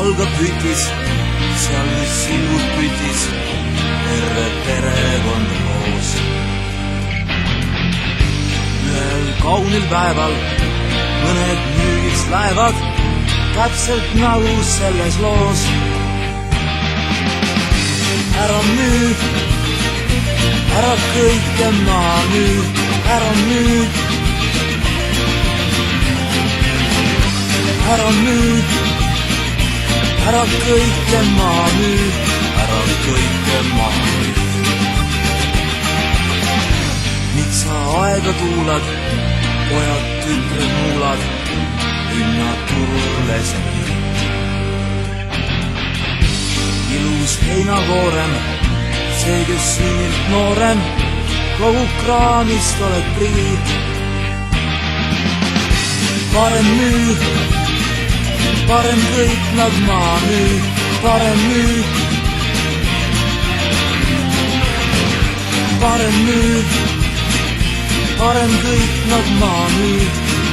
algab hütis, seal silmud pütis, terve perekond koos. Ühel kaunil päeval mõned müügiks lähevad, täpselt nagu selles loos. Ära müü, ära kõike maha müü, ära müü. Ära müü, ära kõike maha müü, ära kõike maha müü. Miks sa aega tuulad, pojad tütred muulad, linna turule see nii. Ilus heinakoorem, see, kes sünnilt noorem, kogu kraamist oled priid. Parem müü, parem kõik nad maha müü, parem müü. Parem müü, parem kõik nad maha müü,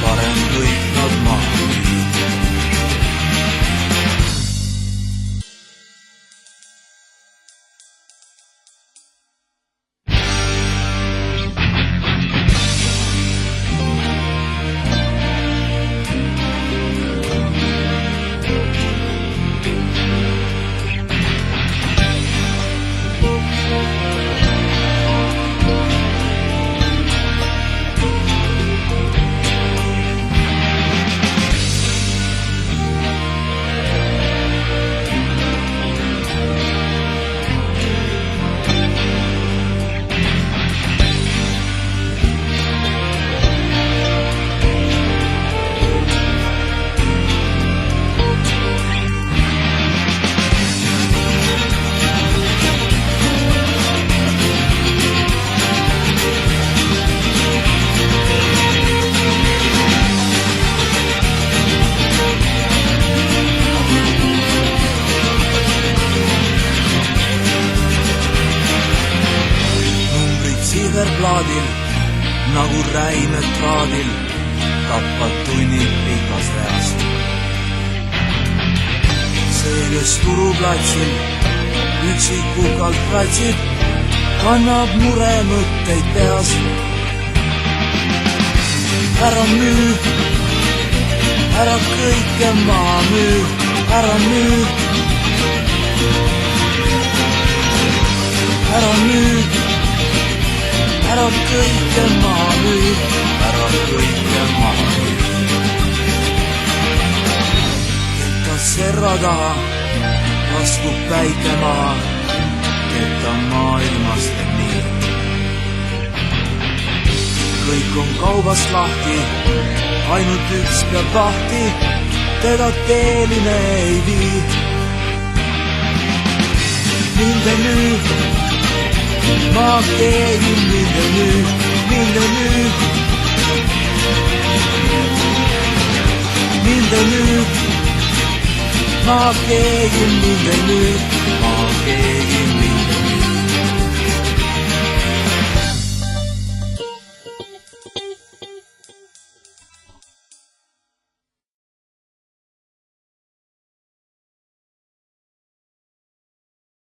parem kõik nad maha müü. Plaadil, nagu räimed traadil, tappad tunnid pikast reast. See, kes turuplatsil üksikukalt platsib, kannab muremõtteid peas. Ära müü, ära kõike maha müü, ära müü. Ära müü, ära kõike maha müü, ära kõike maha müü. Ketta serra taha, laskub päike maha, ketta maailmast teeb nii. Kõik on kaubast lahti, ainult üks peab vahti, teda teeline ei vii. Mind ei müü, ma keegi mind ei müü, mind ei müü. Mind ei müü, ma keegi mind ei müü, ma keegi.